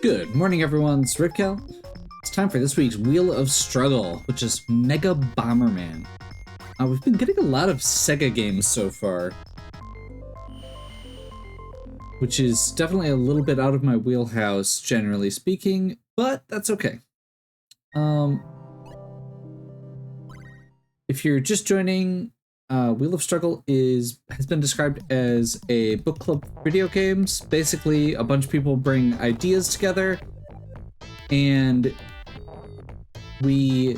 Good morning, everyone. It's Ripkel. It's time for this week's Wheel of Struggle, which is Mega Bomberman. We've been getting a lot of Sega games so far, which is definitely a little bit out of my wheelhouse, generally speaking, but that's okay. If you're just joining, Wheel of Struggle has been described as a book club for video games. Basically, a bunch of people bring ideas together, and we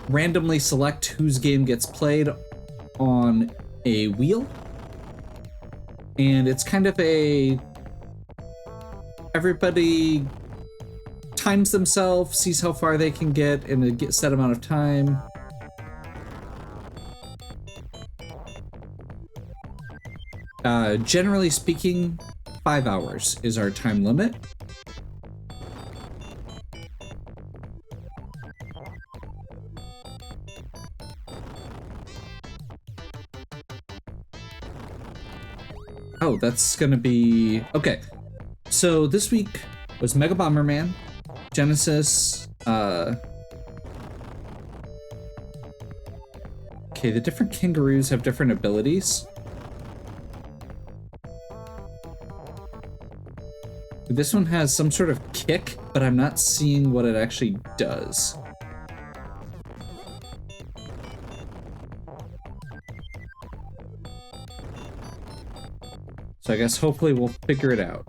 randomly select whose game gets played on a wheel. And it's kind of everybody times themselves, sees how far they can get in a set amount of time. Generally speaking, 5 hours is our time limit. Oh, that's gonna be... Okay, so this week was Mega Bomberman, Genesis, Okay, the different kangaroos have different abilities. This one has some sort of kick, but I'm not seeing what it actually does. So I guess hopefully we'll figure it out.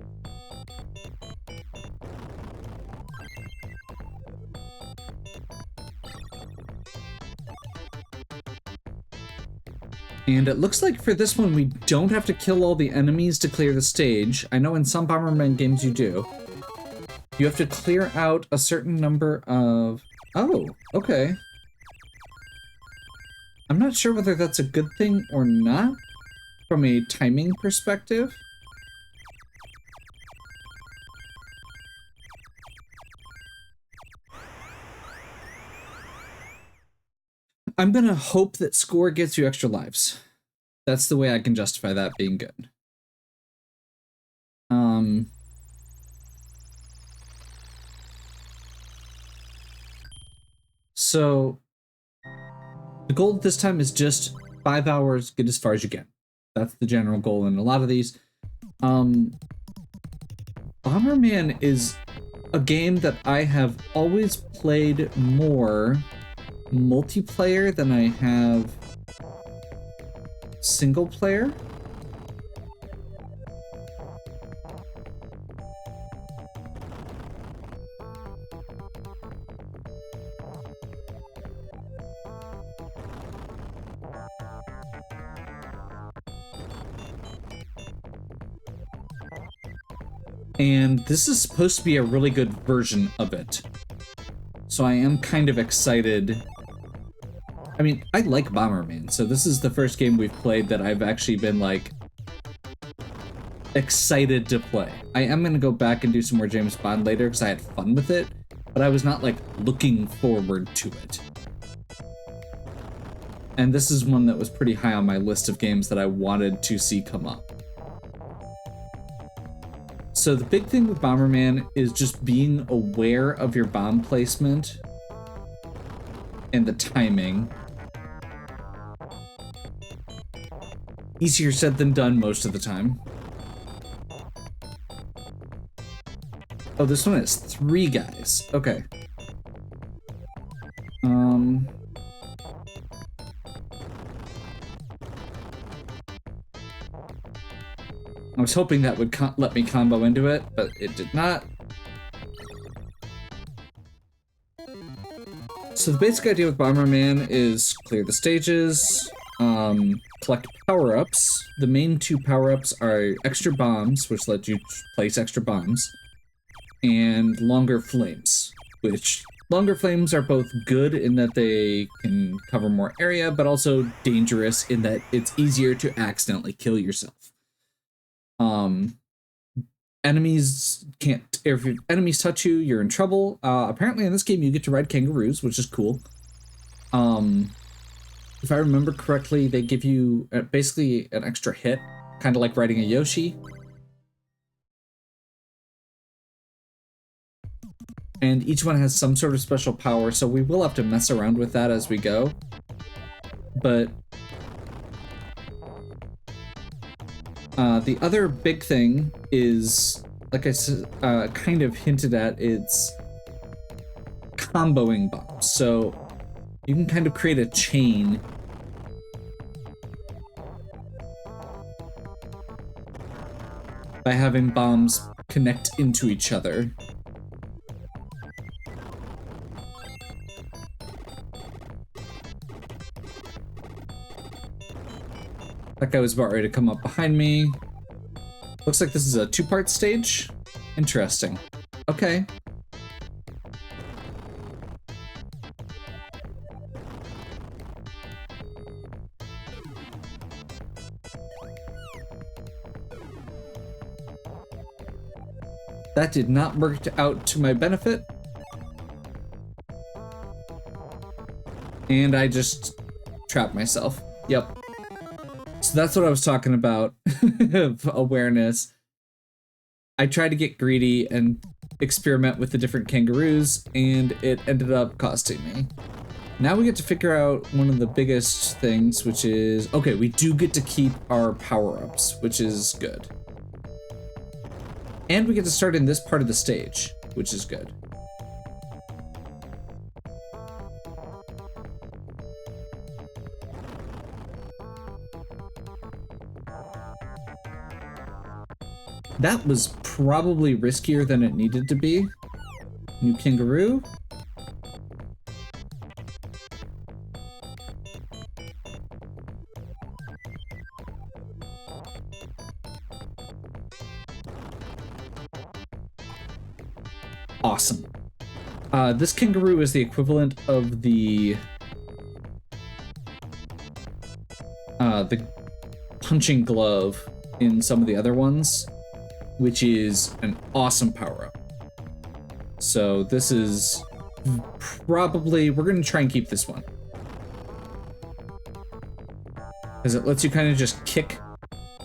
And it looks like for this one, we don't have to kill all the enemies to clear the stage. I know in some Bomberman games you do. You have to clear out a certain number of... Oh, okay. I'm not sure whether that's a good thing or not from a timing perspective. I'm gonna hope that score gets you extra lives. That's the way I can justify that being good. So the goal this time is just 5 hours, get as far as you can. That's the general goal in a lot of these. Bomberman is a game that I have always played more multiplayer than I have single player. And this is supposed to be a really good version of it. So I am kind of excited. I mean, I like Bomberman, so this is the first game we've played that I've actually been, like, excited to play. I am going to go back and do some more James Bond later because I had fun with it, but I was not, like, looking forward to it. And this is one that was pretty high on my list of games that I wanted to see come up. So the big thing with Bomberman is just being aware of your bomb placement and the timing. Easier said than done most of the time. Oh, this one has 3 guys. Okay. I was hoping that would let me combo into it, but it did not. So the basic idea with Bomberman is clear the stages, collect power-ups. The main 2 power-ups are extra bombs, which let you place extra bombs, and longer flames, which longer flames are both good in that they can cover more area, but also dangerous in that it's easier to accidentally kill yourself. Enemies can't, if enemies touch you, you're in trouble. Apparently in this game you get to ride kangaroos, which is cool. If I remember correctly, they give you basically an extra hit, kind of like riding a Yoshi. and each one has some sort of special power, so we will have to mess around with that as we go. But the other big thing is, like I kind of hinted at, it's comboing bombs. So you can kind of create a chain by having bombs connect into each other. That guy was about ready to come up behind me. Looks like this is a two-part stage. Interesting. Okay. That did not work out to my benefit. And I just trapped myself. Yep. So that's what I was talking about, awareness. I tried to get greedy and experiment with the different kangaroos, and it ended up costing me. Now we get to figure out one of the biggest things, which is, okay, we do get to keep our power-ups, which is good. And we get to start in this part of the stage, which is good. That was probably riskier than it needed to be. New kangaroo. Awesome. This kangaroo is the equivalent of the punching glove in some of the other ones, which is an awesome power-up. So this is probably, we're gonna try and keep this one, because it lets you kind of just kick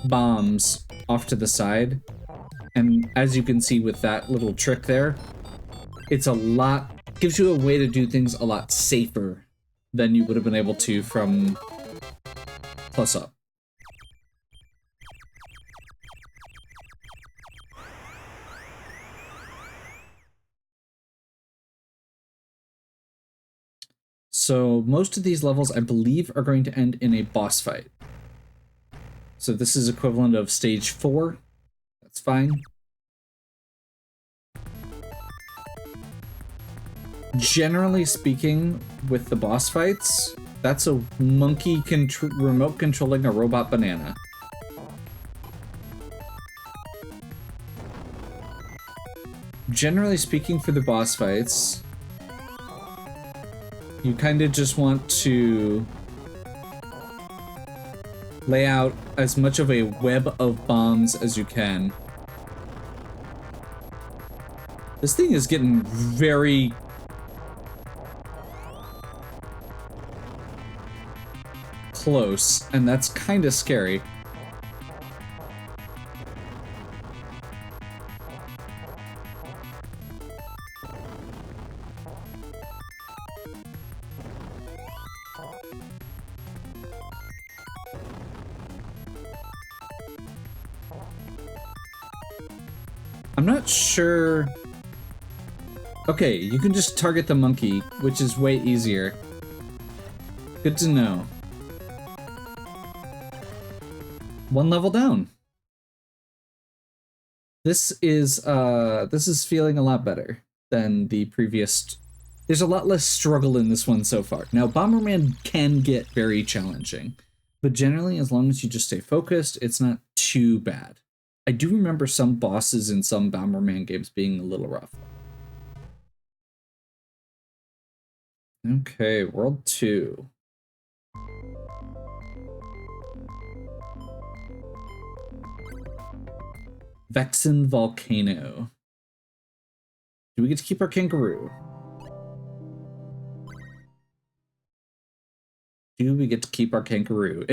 bombs off to the side. And as you can see with that little trick there, it's a lot, gives you a way to do things a lot safer than you would have been able to from plus up. So most of these levels, I believe, are going to end in a boss fight. So this is equivalent of stage 4. That's fine. Generally speaking, with the boss fights, that's a monkey remote controlling a robot banana. Generally speaking, for the boss fights, you kind of just want to lay out as much of a web of bombs as you can. This thing is getting very close, and that's kind of scary. I'm not sure. Okay, you can just target the monkey, which is way easier. Good to know. One level down. This is feeling a lot better than the previous. There's a lot less struggle in this one so far. Now, Bomberman can get very challenging, but generally, as long as you just stay focused, it's not too bad. I do remember some bosses in some Bomberman games being a little rough. Okay, World 2. Vexen Volcano. Do we get to keep our kangaroo? Do we get to keep our kangaroo?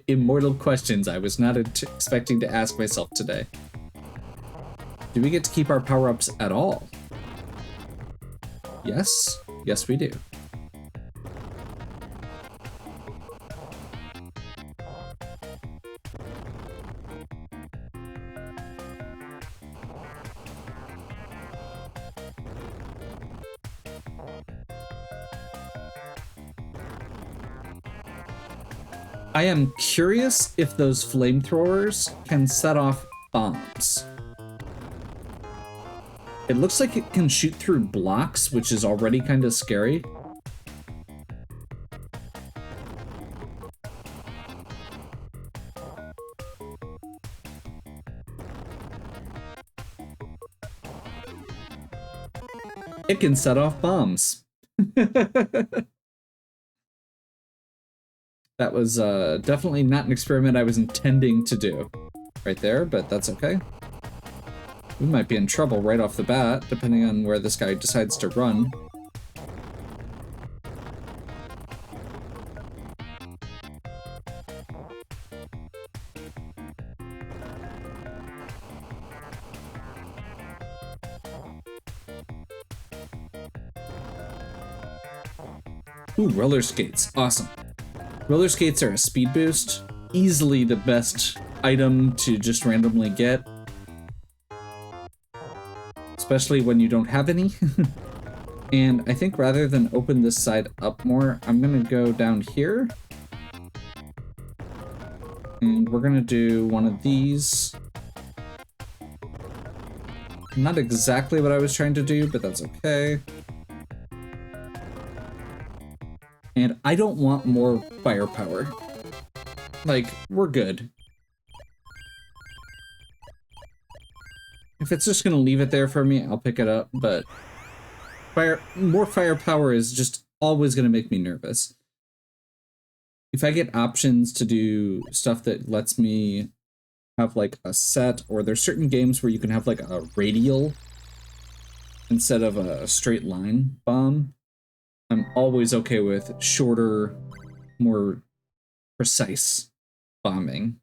Immortal questions I was not expecting to ask myself today. Do we get to keep our power-ups at all? Yes. Yes, we do. I am curious if those flamethrowers can set off bombs. It looks like it can shoot through blocks, which is already kind of scary. It can set off bombs. That was definitely not an experiment I was intending to do right there, but that's okay. We might be in trouble right off the bat, depending on where this guy decides to run. Ooh, roller skates. Awesome. Roller skates are a speed boost. Easily the best item to just randomly get. Especially when you don't have any. And I think rather than open this side up more, I'm gonna go down here. And we're gonna do one of these. Not exactly what I was trying to do, but that's okay. And I don't want more firepower. Like, we're good. If it's just gonna leave it there for me, I'll pick it up, but more firepower is just always gonna make me nervous. If I get options to do stuff that lets me have like a set, or there's certain games where you can have like a radial instead of a straight line bomb, I'm always okay with shorter, more precise bombing.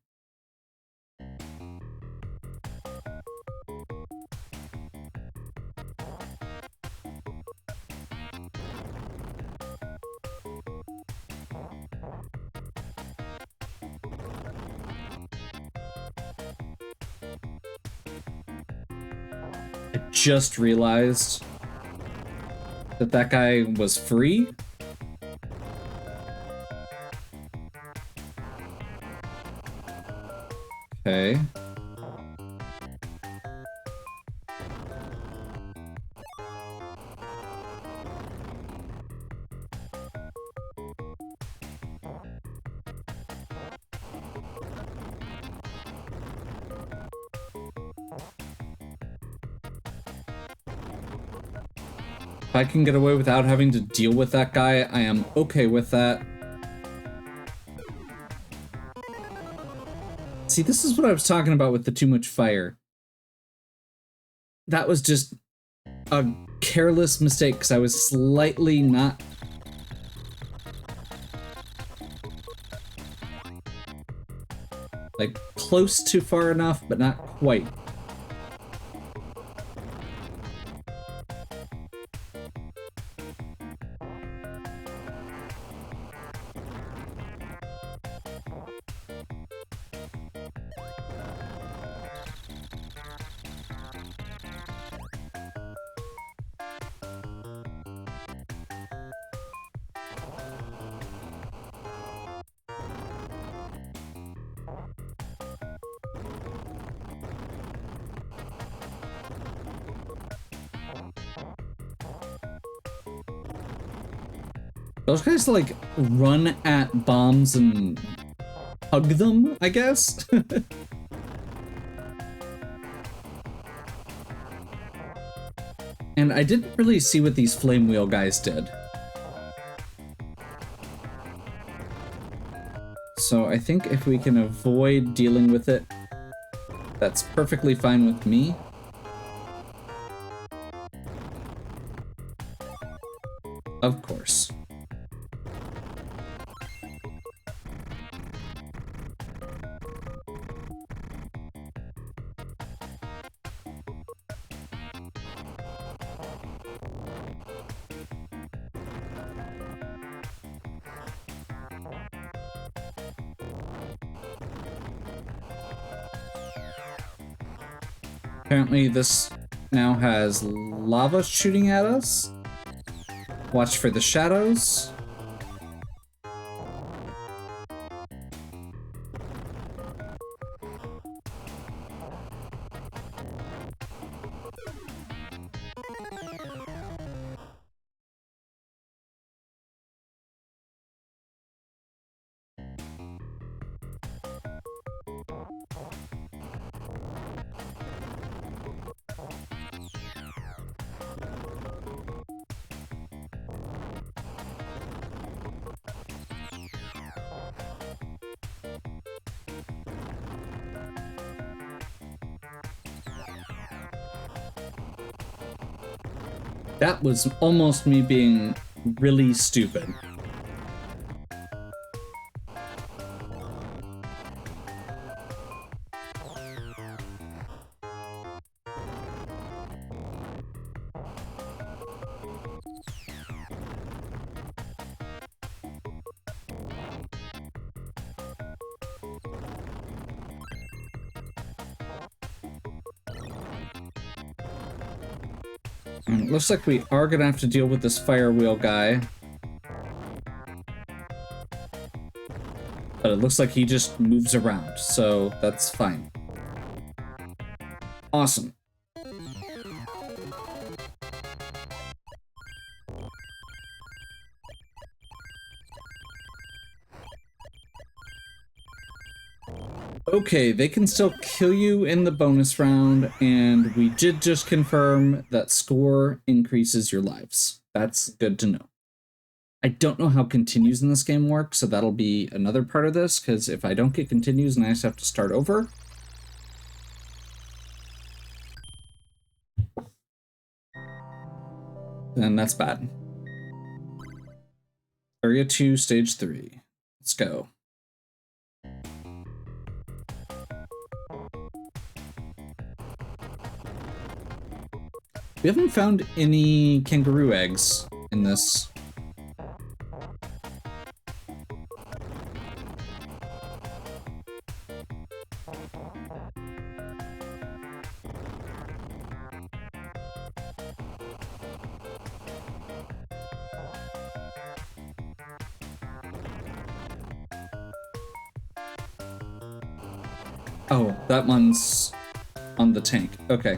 I just realized that that guy was free. Okay. If I can get away without having to deal with that guy, I am okay with that. See, this is what I was talking about with the too much fire. That was just a careless mistake because I was slightly not... like, close to far enough, but not quite. Those guys, like, run at bombs and hug them, I guess? And I didn't really see what these flame wheel guys did. So I think if we can avoid dealing with it, that's perfectly fine with me. Of course. Apparently this now has lava shooting at us. Watch for the shadows. That was almost me being really stupid. Looks like we are gonna have to deal with this fire wheel guy. But it looks like he just moves around, so that's fine. Awesome. Okay, they can still kill you in the bonus round, and we did just confirm that score increases your lives. That's good to know. I don't know how continues in this game work, so that'll be another part of this, because if I don't get continues and I just have to start over, then that's bad. Area 2, Stage 3. Let's go. We haven't found any kangaroo eggs in this. Oh, that one's on the tank. Okay.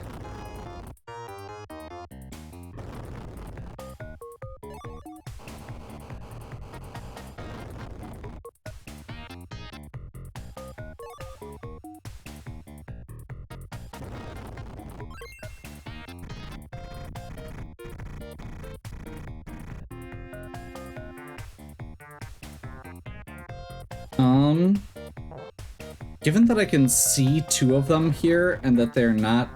Given that I can see two of them here and that they're not,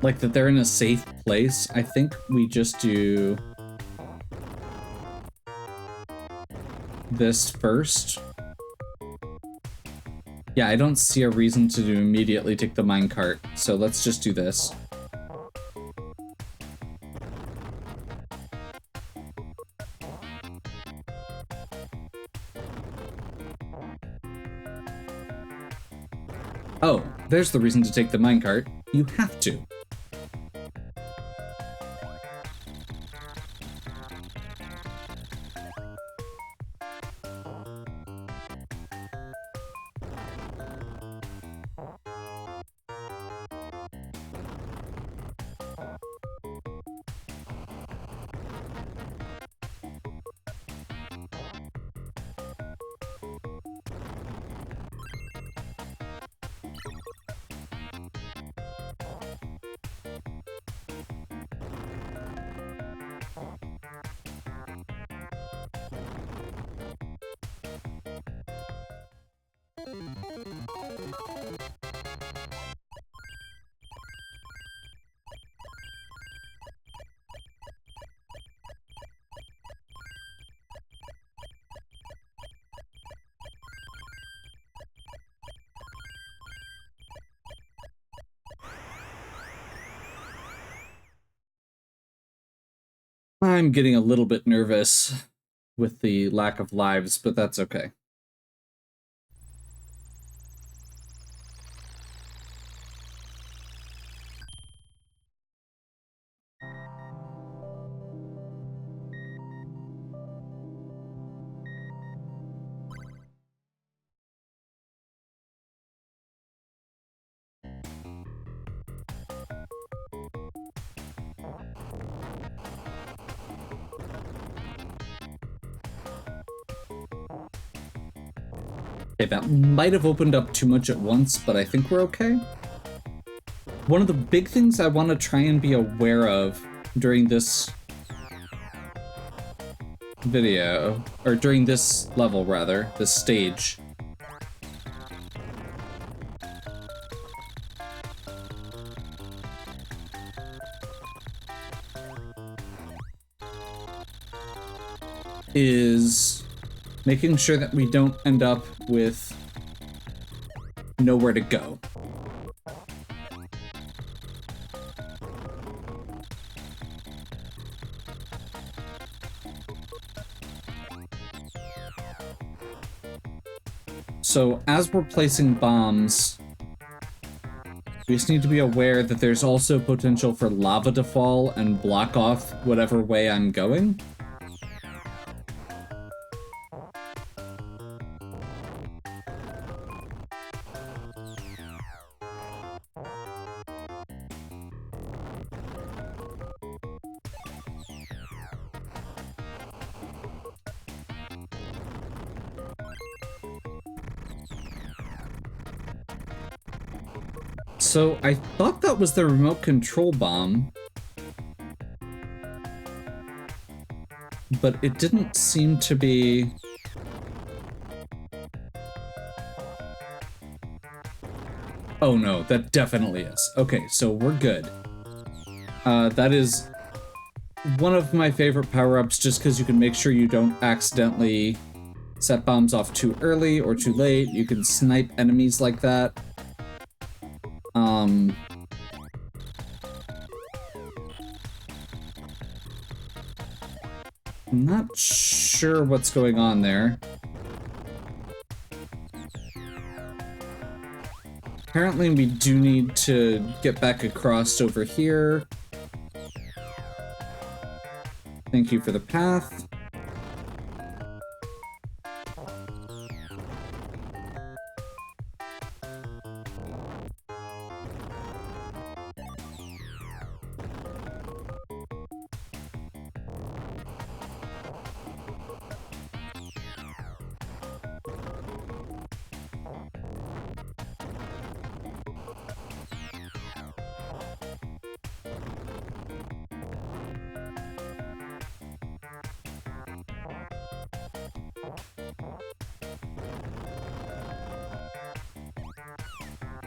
like that they're in a safe place, I think we just do this first. Yeah, I don't see a reason to immediately take the minecart, so let's just do this. Oh, there's the reason to take the minecart. You have to. I'm getting a little bit nervous with the lack of lives, but that's okay. Okay, that might have opened up too much at once, but I think we're okay. One of the big things I want to try and be aware of during this video, or during this level rather, this stage, is making sure that we don't end up with nowhere to go. So as we're placing bombs, we just need to be aware that there's also potential for lava to fall and block off whatever way I'm going. So I thought that was the remote control bomb, but it didn't seem to be. Oh no, that definitely is. Okay, so we're good. That is one of my favorite power-ups just because you can make sure you don't accidentally set bombs off too early or too late. You can snipe enemies like that. I'm not sure what's going on there. Apparently we do need to get back across over here. Thank you for the path.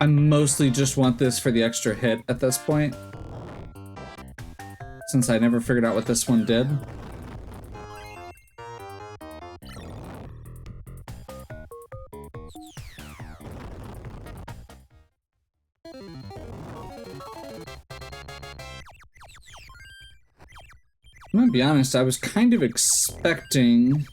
I mostly just want this for the extra hit at this point, since I never figured out what this one did. I'm gonna be honest, I was kind of expecting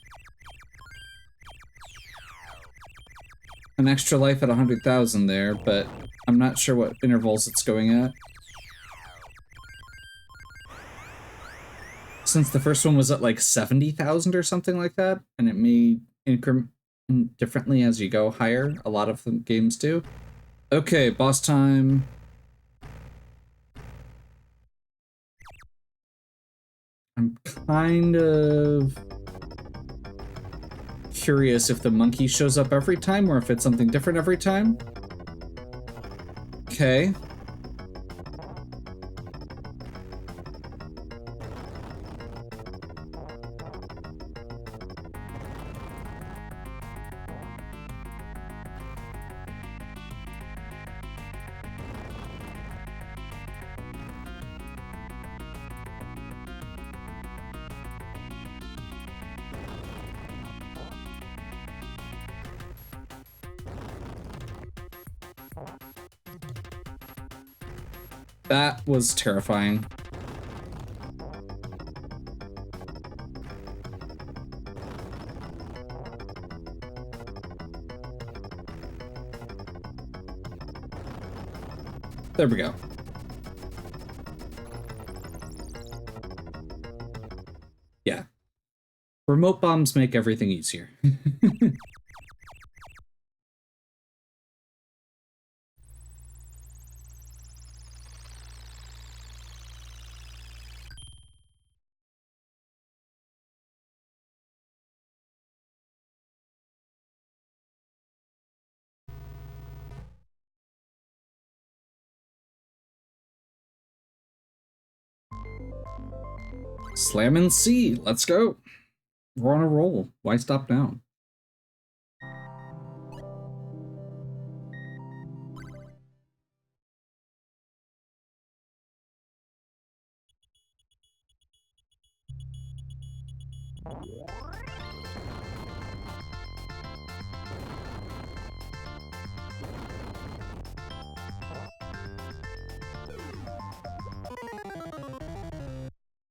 an extra life at 100,000 there, but I'm not sure what intervals it's going at. Since the first one was at like 70,000 or something like that, and it may increment differently as you go higher. A lot of the games do. Okay, boss time. I'm kind of curious if the monkey shows up every time or if it's something different every time. Okay. That was terrifying. There we go. Yeah. Remote bombs make everything easier. Slam C. Let's go. We're on a roll. Why stop now?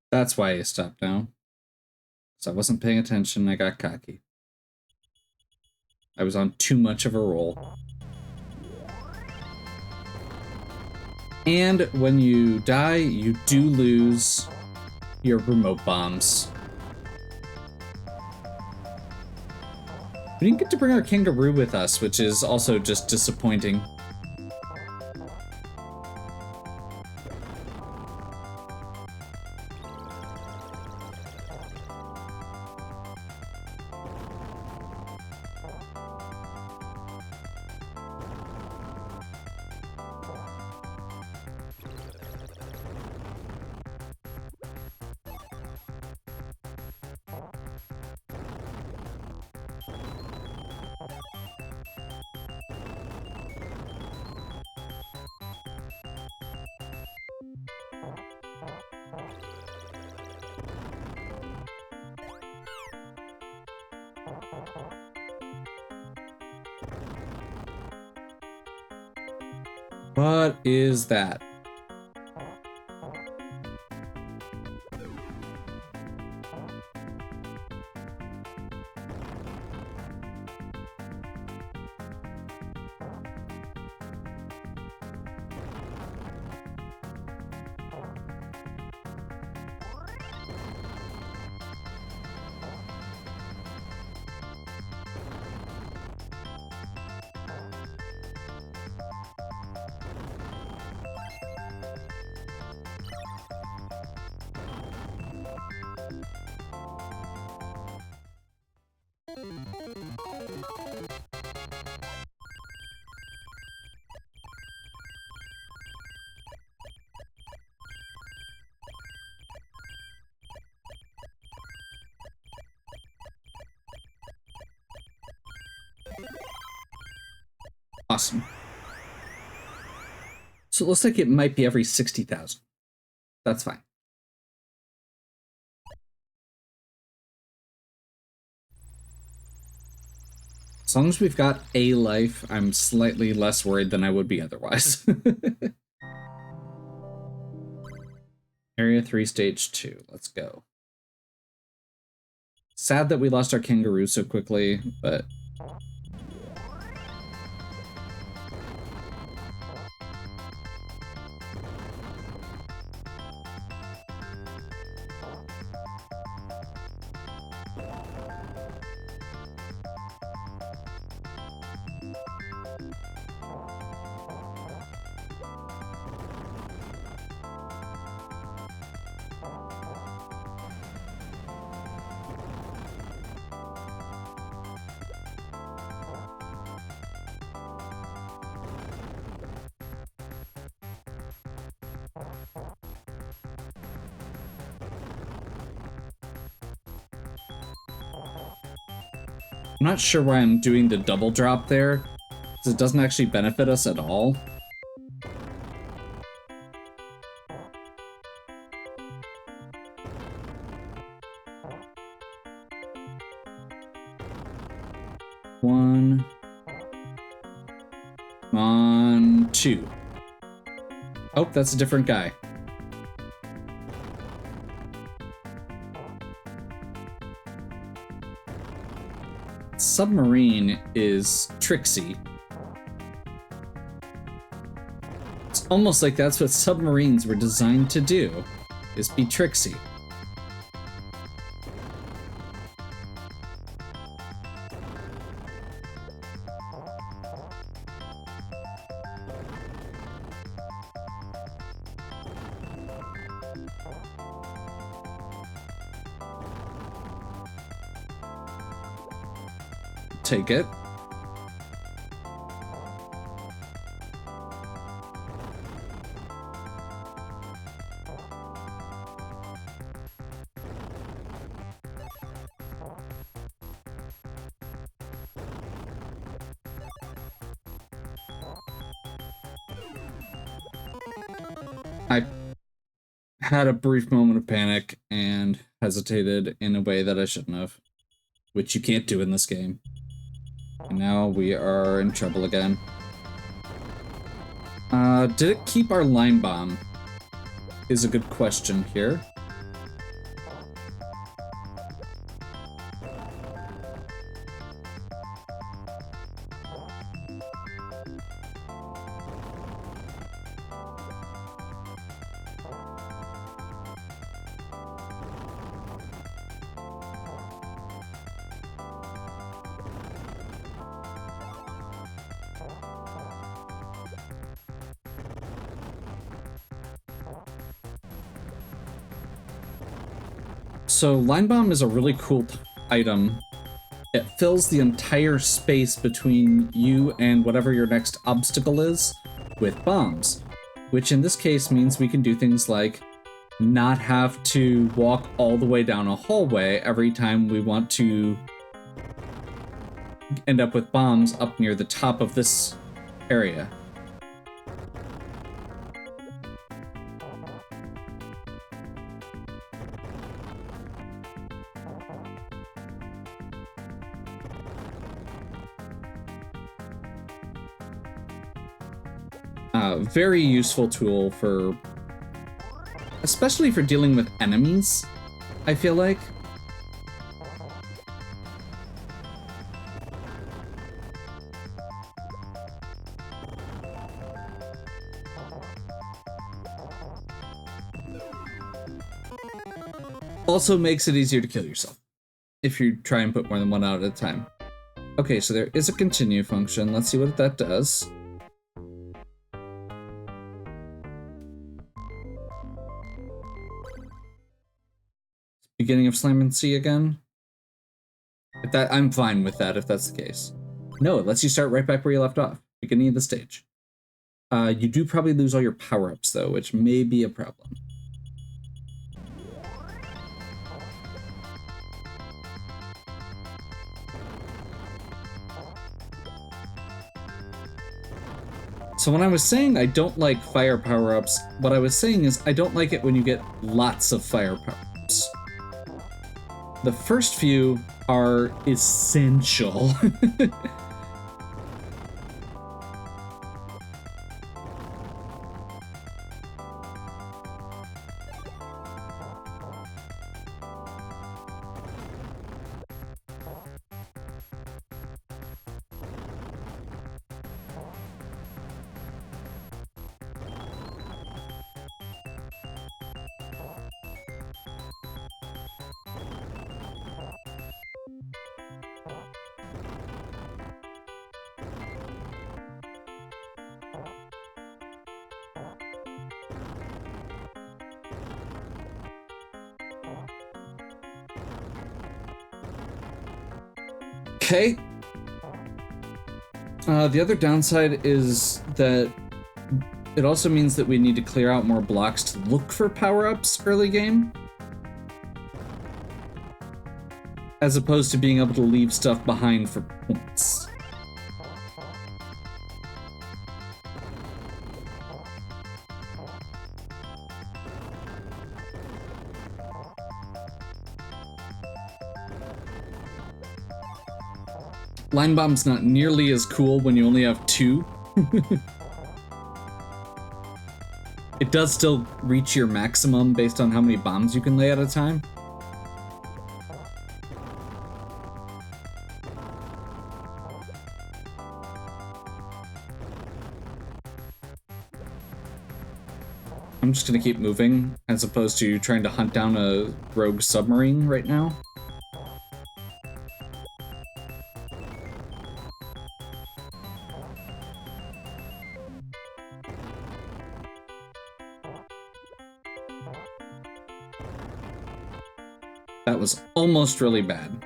That's why I stopped now. So I wasn't paying attention, I got cocky. I was on too much of a roll. And when you die, you do lose your remote bombs. We didn't get to bring our kangaroo with us, which is also just disappointing. What is that? Awesome. So it looks like it might be every 60,000. That's fine. As long as we've got a life, I'm slightly less worried than I would be otherwise. Area 3, Stage 2. Let's go. Sad that we lost our kangaroo so quickly, but... I'm not sure why I'm doing the double drop there, because it doesn't actually benefit us at all. One. On 2. Oh, that's a different guy. Submarine is tricksy. It's almost like that's what submarines were designed to do, is be tricksy. Take it. I had a brief moment of panic and hesitated in a way that I shouldn't have, which you can't do in this game. And now we are in trouble again. Did it keep our line bomb? Is a good question here. So Line Bomb is a really cool item. It fills the entire space between you and whatever your next obstacle is with bombs, which in this case means we can do things like not have to walk all the way down a hallway every time we want to end up with bombs up near the top of this area. Very useful tool for, especially for dealing with enemies, I feel like. Also makes it easier to kill yourself if you try and put more than one out at a time. Okay, so there is a continue function. Let's see what that does. Beginning of Slam and C again. If that, I'm fine with that if that's the case. No, it lets you start right back where you left off, beginning of the stage. You do probably lose all your power-ups though, which may be a problem. So when I was saying I don't like fire power-ups, what I was saying is I don't like it when you get lots of fire power-ups. The first few are essential. Okay. The other downside is that it also means that we need to clear out more blocks to look for power-ups early game, as opposed to being able to leave stuff behind for points. Line Bomb's not nearly as cool when you only have 2. It does still reach your maximum based on how many bombs you can lay at a time. I'm just gonna keep moving as opposed to trying to hunt down a rogue submarine right now. That was almost really bad.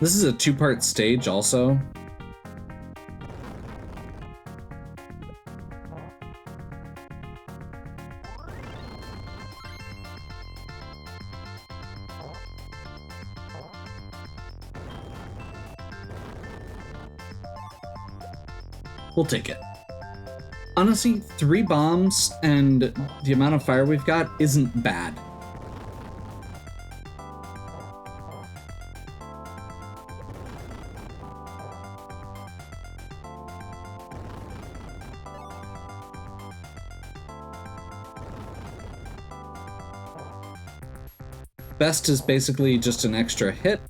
This is a 2-part stage also. We'll take it. Honestly, 3 bombs and the amount of fire we've got isn't bad. Best is basically just an extra hit.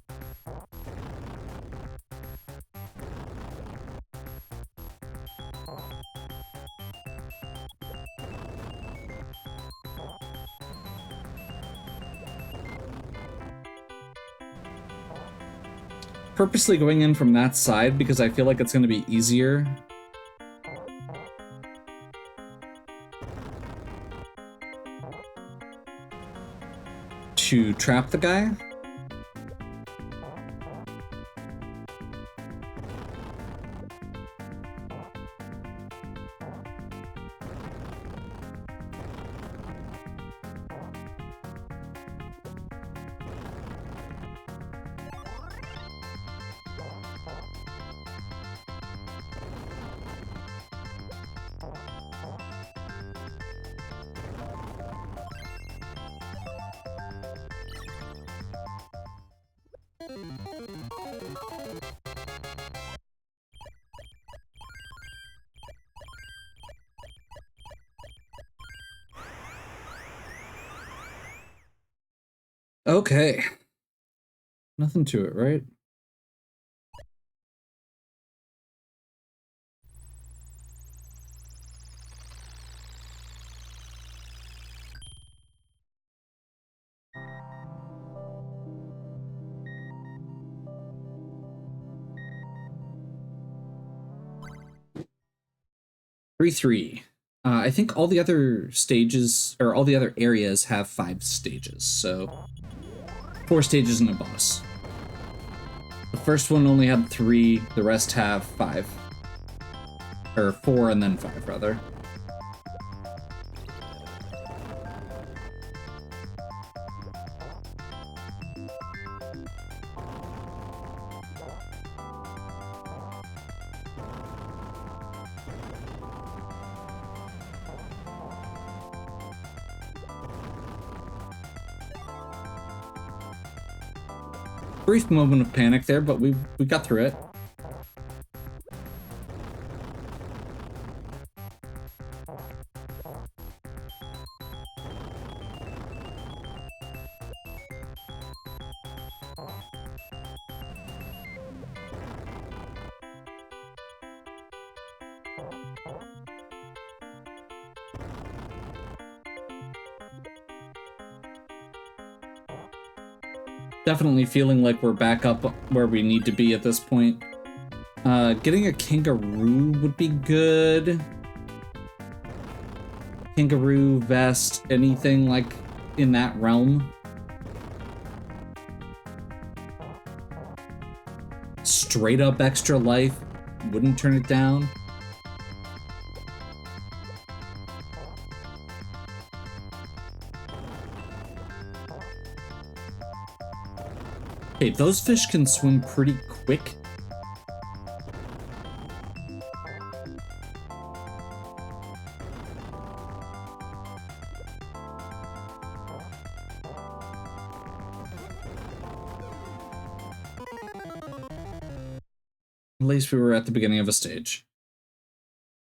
Purposely going in from that side because I feel like it's going to be easier. To trap the guy. Okay. Nothing to it, right? Three. I think all the other stages, or all the other areas have 5 stages, so 4 stages and a boss. The first one only had 3, the rest have 5. Or 4 and then 5, rather. Brief moment of panic there, but we got through it. Definitely feeling like we're back up where we need to be at this point. Getting a kangaroo would be good. Kangaroo, vest, anything like in that realm. Straight up extra life, wouldn't turn it down. Okay, those fish can swim pretty quick. At least we were at the beginning of a stage.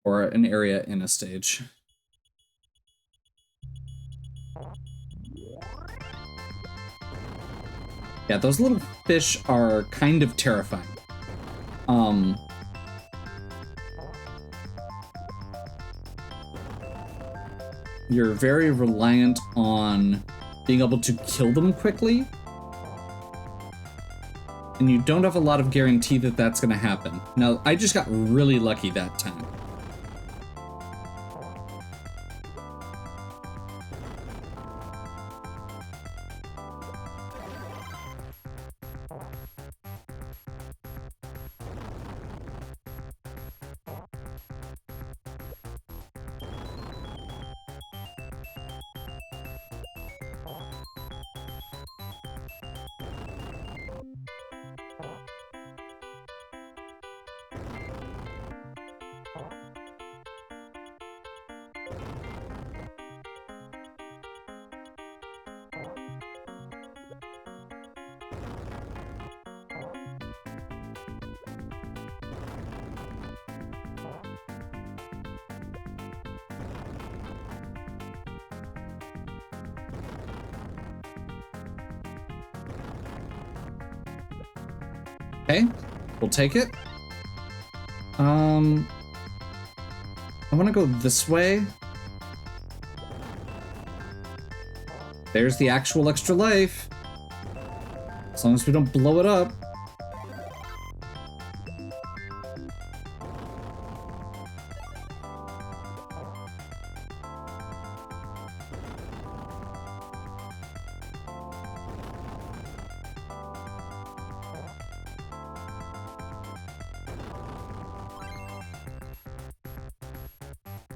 Or an area in a stage. Yeah, those little fish are kind of terrifying. You're very reliant on being able to kill them quickly. And you don't have a lot of guarantee that that's going to happen. Now, I just got really lucky that time. Okay, we'll take it. I want to go this way. There's the actual extra life. As long as we don't blow it up.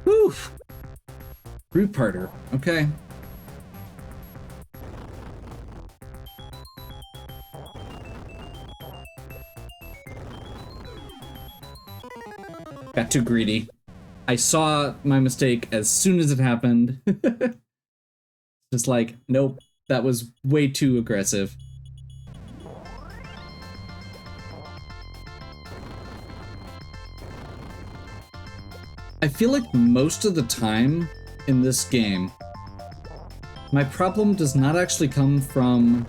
Whew. Root parter. Okay. Got too greedy. I saw my mistake as soon as it happened. Just like, nope, that was way too aggressive. I feel like most of the time in this game, my problem does not actually come from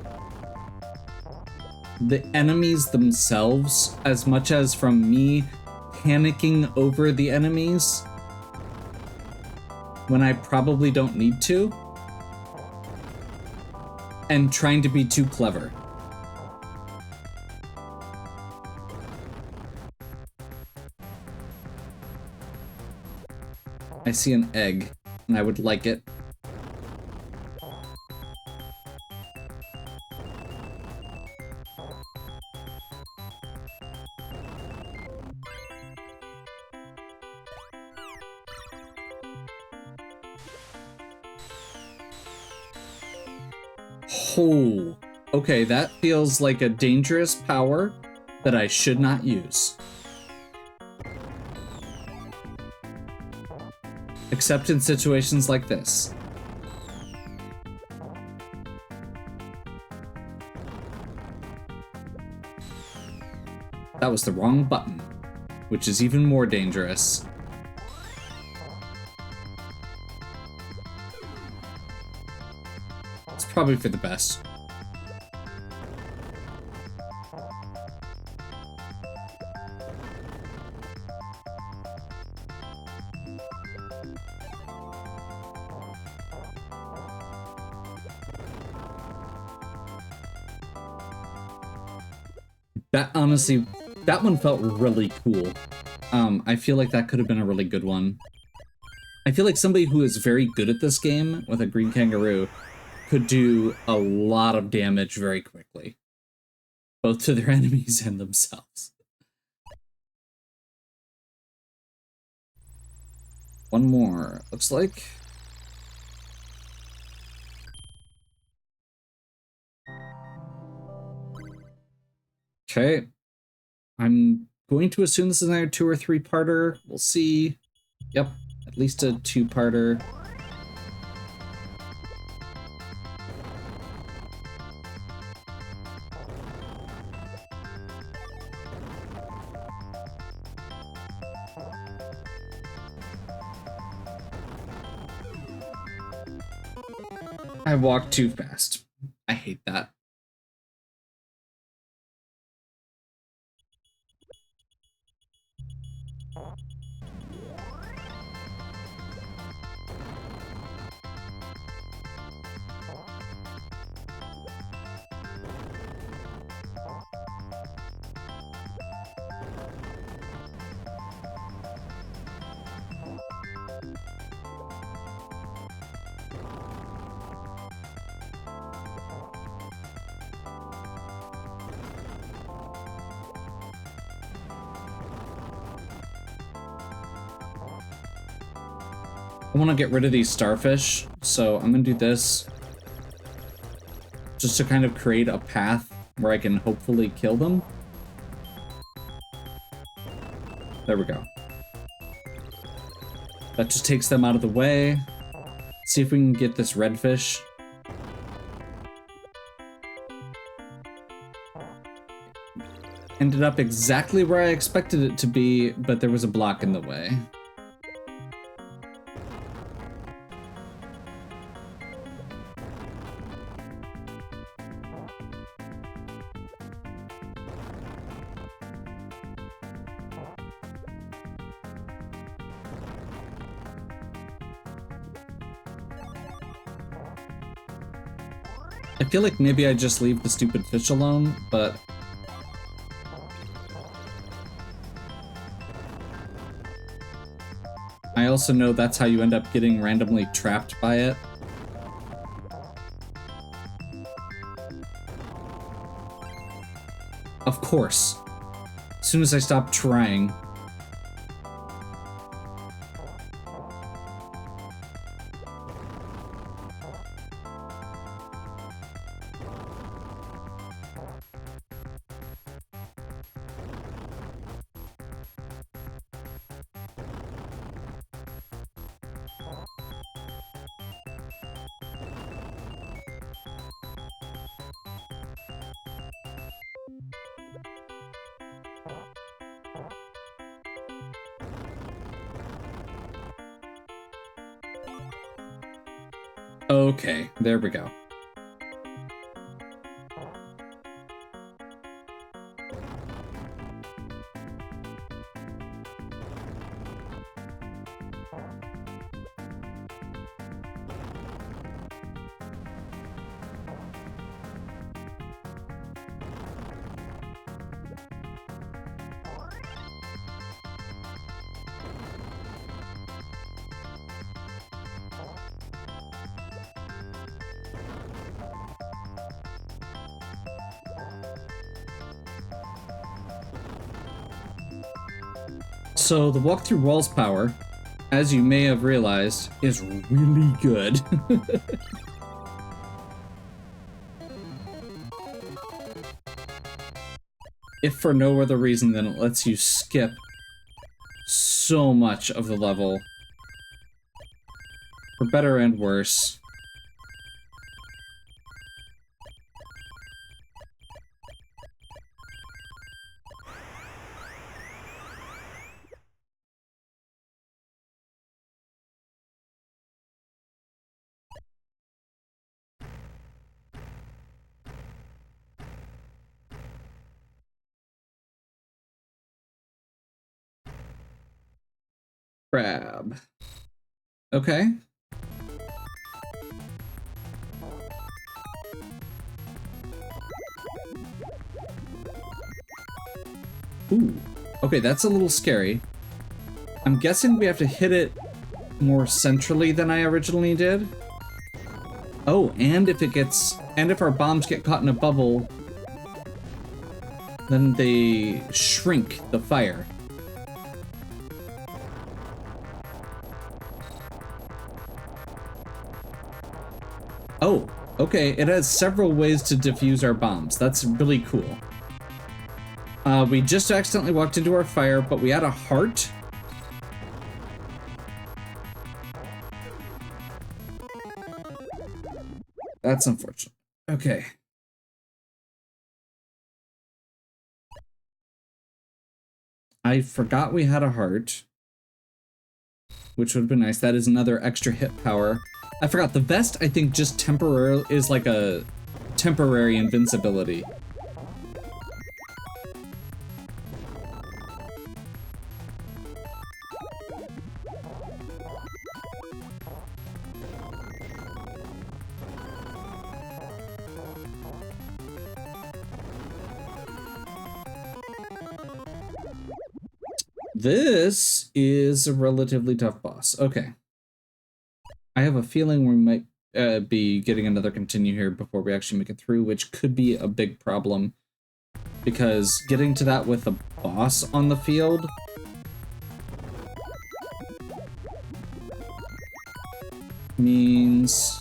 the enemies themselves as much as from me panicking over the enemies when I probably don't need to, and trying to be too clever. I see an egg, and I would like it. Oh, okay, that feels like a dangerous power that I should not use. Except in situations like this. That was the wrong button, which is even more dangerous. It's probably for the best. That honestly, that one felt really cool. I feel like that could have been a really good one. I feel like somebody who is very good at this game with a green kangaroo could do a lot of damage very quickly, both to their enemies and themselves. One more, looks like. Okay. I'm going to assume this is another 2 or 3-parter. We'll see. Yep, at least a 2-parter. I walked too fast. I hate that. I want to get rid of these starfish, so I'm gonna do this just to kind of create a path where I can hopefully kill them. There we go. That just takes them out of the way. See if we can get this redfish. Ended up exactly where I expected it to be, but there was a block in the way. I feel like maybe I just leave the stupid fish alone, but... I also know that's how you end up getting randomly trapped by it. Of course. As soon as I stop trying. Okay, there we go. So the walk through walls power, as you may have realized, is really good. If for no other reason than it lets you skip so much of the level. For better and worse. Crab. Okay. Ooh. Okay, that's a little scary. I'm guessing we have to hit it more centrally than I originally did. Oh, and if our bombs get caught in a bubble, then they shrink the fire. Oh, okay, it has several ways to defuse our bombs. That's really cool. We just accidentally walked into our fire, but we had a heart. That's unfortunate. Okay. I forgot we had a heart, which would have been nice. That is another extra hit power. I forgot the vest, I think, just temporarily is like a temporary invincibility. This is a relatively tough boss. Okay. I have a feeling we might be getting another continue here before we actually make it through, which could be a big problem. Because getting to that with a boss on the field... means...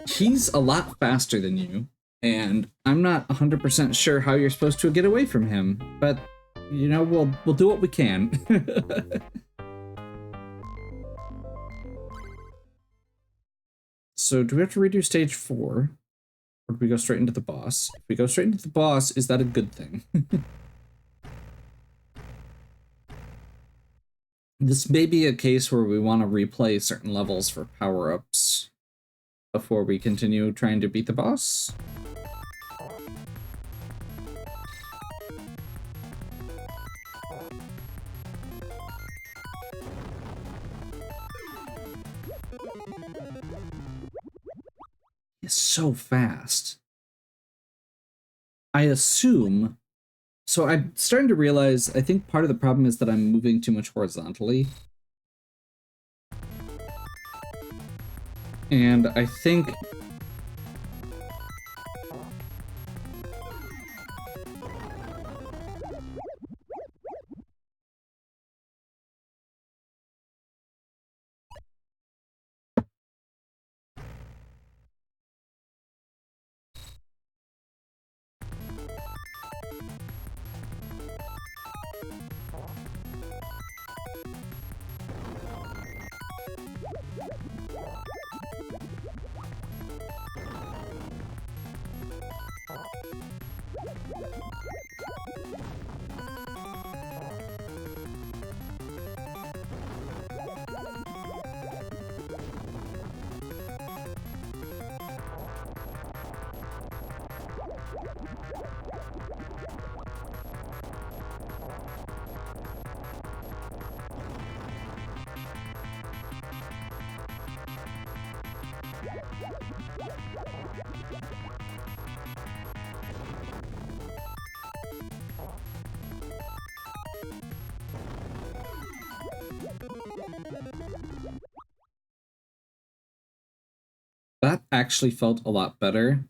he's a lot faster than you, and I'm not 100% sure how you're supposed to get away from him, but, you know, we'll do what we can. So, do we have to redo stage 4? Or do we go straight into the boss? If we go straight into the boss, is that a good thing? This may be a case where we want to replay certain levels for power-ups before we continue trying to beat the boss. It's so fast. I assume... So I'm starting to realize, I think part of the problem is that I'm moving too much horizontally. And I think... That actually felt a lot better.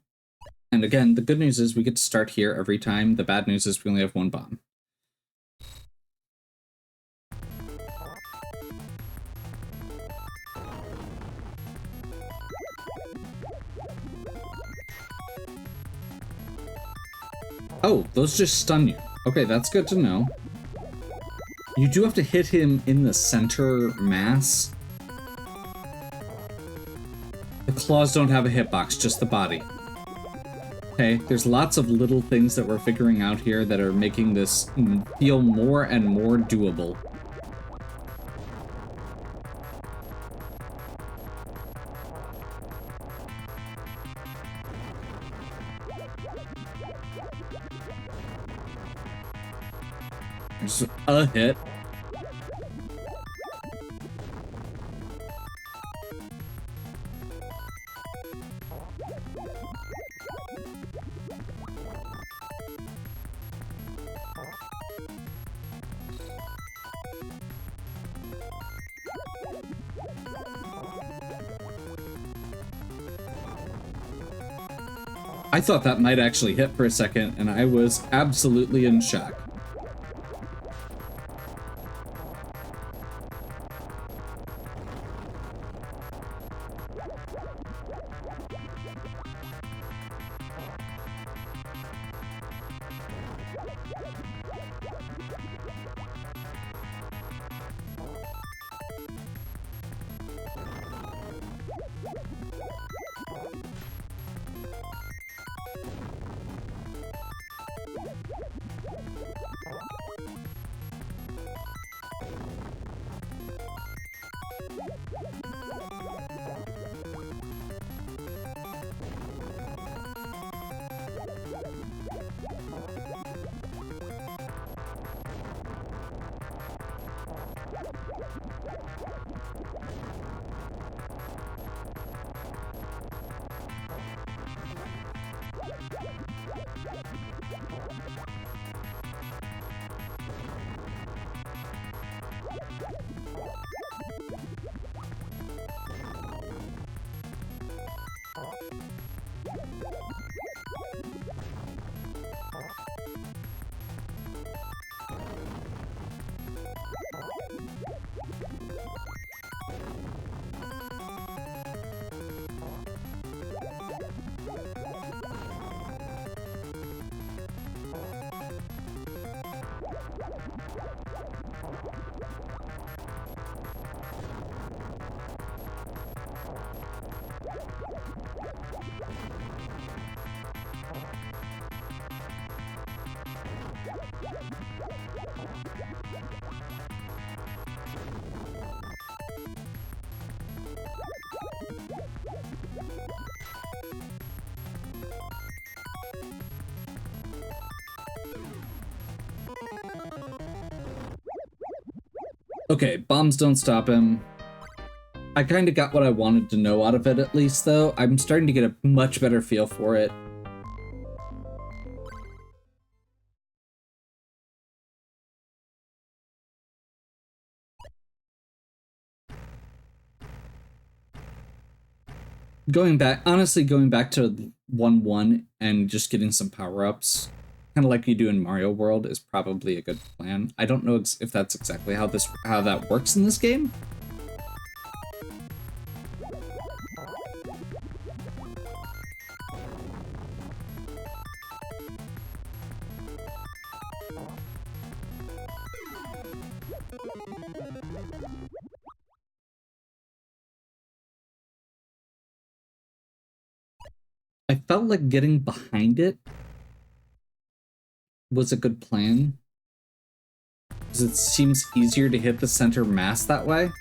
And again, the good news is we get to start here every time. The bad news is we only have one bomb. Oh, those just stun you. Okay, that's good to know. You do have to hit him in the center mass. The claws don't have a hitbox, just the body. Okay, there's lots of little things that we're figuring out here that are making this feel more and more doable. There's a hit. I thought that might actually hit for a second, and I was absolutely in shock. Okay, bombs don't stop him. I kind of got what I wanted to know out of it, at least, though. I'm starting to get a much better feel for it. Honestly, going back to 1-1 and just getting some power-ups, kind of like you do in Mario World, is probably a good plan. I don't know if that's exactly how that works in this game. I felt like getting behind it was a good plan, because it seems easier to hit the center mass that way.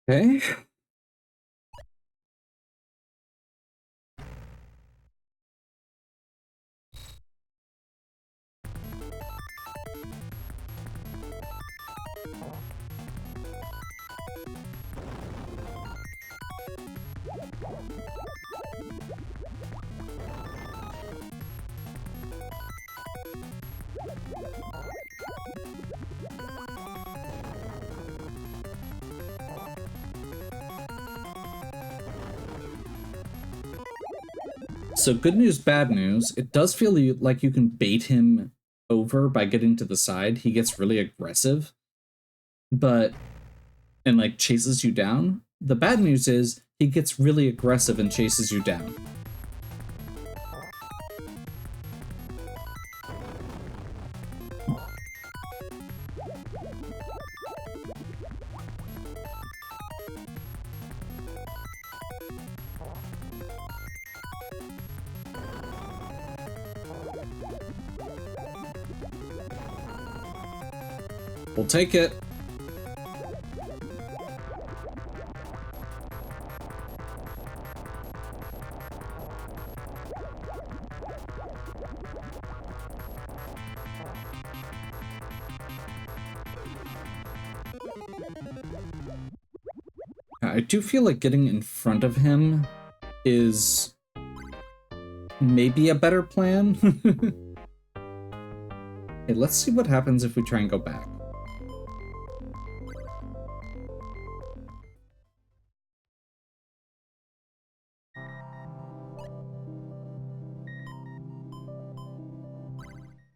Okay. So good news, bad news. It does feel like you can bait him over by getting to the side. He gets really aggressive, and like chases you down. The bad news is he gets really aggressive and chases you down. We'll take it. I do feel like getting in front of him is maybe a better plan. Hey, let's see what happens if we try and go back.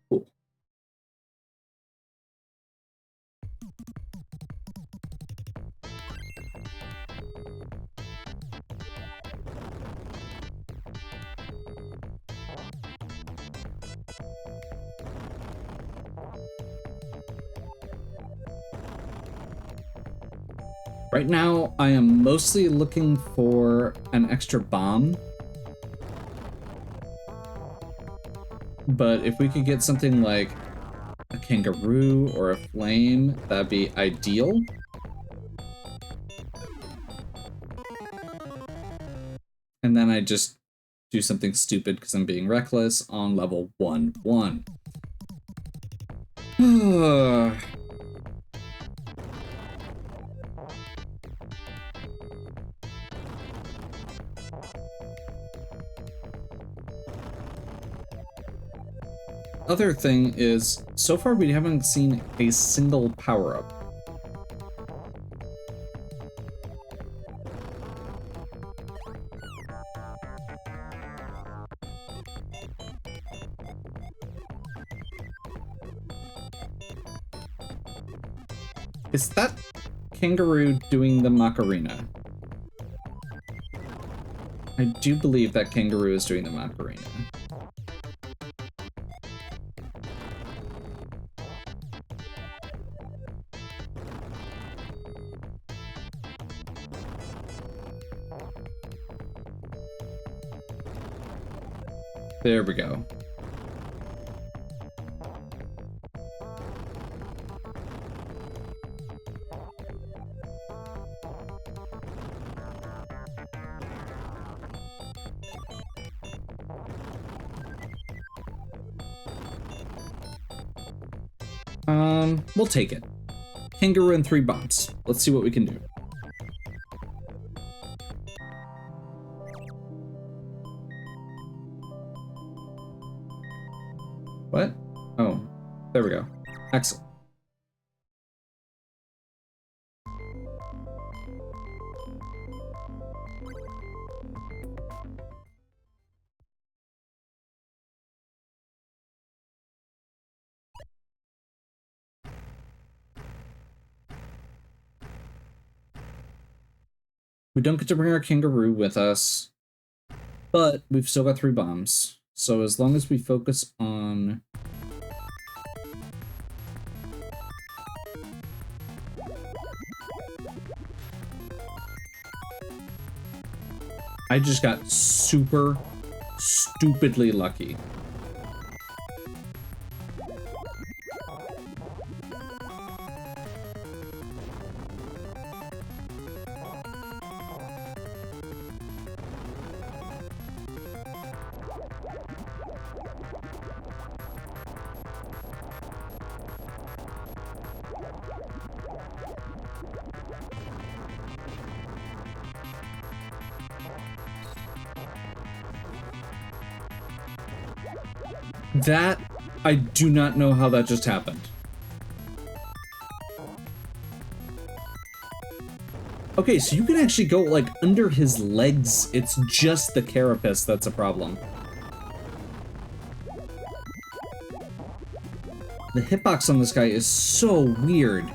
Cool. Right now, I am mostly looking for an extra bomb. But if we could get something like a kangaroo or a flame, that'd be ideal. And then I just do something stupid because I'm being reckless on level 1-1. Other thing is, so far we haven't seen a single power-up. Is that kangaroo doing the Macarena? I do believe that kangaroo is doing the Macarena. There we go. We'll take it. Kangaroo and 3 bombs. Let's see what we can do. What? Oh, there we go. Excellent. We don't get to bring our kangaroo with us, but we've still got 3 bombs. So as long as we focus on... I just got super stupidly lucky. That, I do not know how that just happened. Okay, so you can actually go, like, under his legs. It's just the carapace that's a problem. The hitbox on this guy is so weird.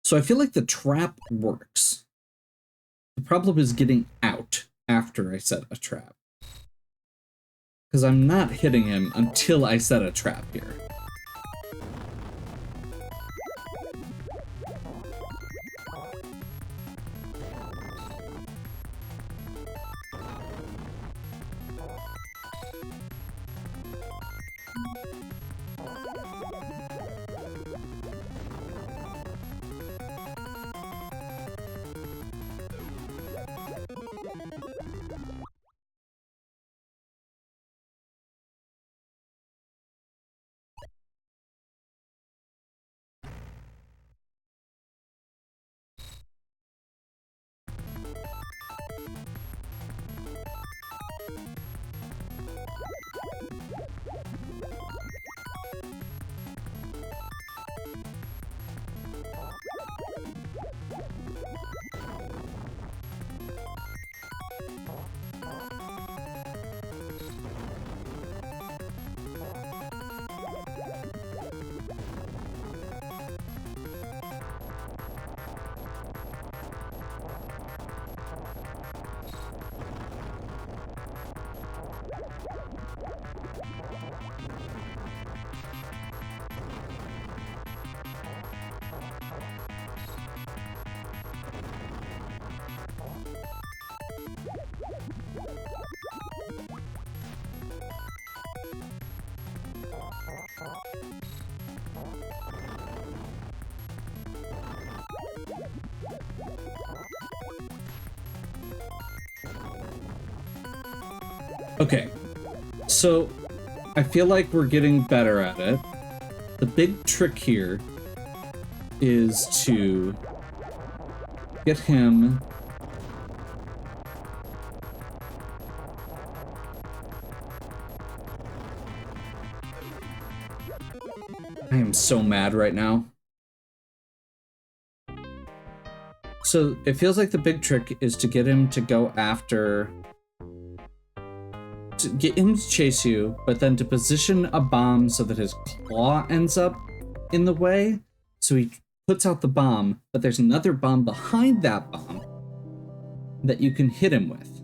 So I feel like the trap works. The problem is getting out after I set a trap. Because I'm not hitting him until I set a trap here. Okay, so I feel like we're getting better at it. The big trick here is to get him. I am so mad right now. So it feels like the big trick is to get him to go after... to get him to chase you, but then to position a bomb so that his claw ends up in the way. So he puts out the bomb, but there's another bomb behind that bomb that you can hit him with.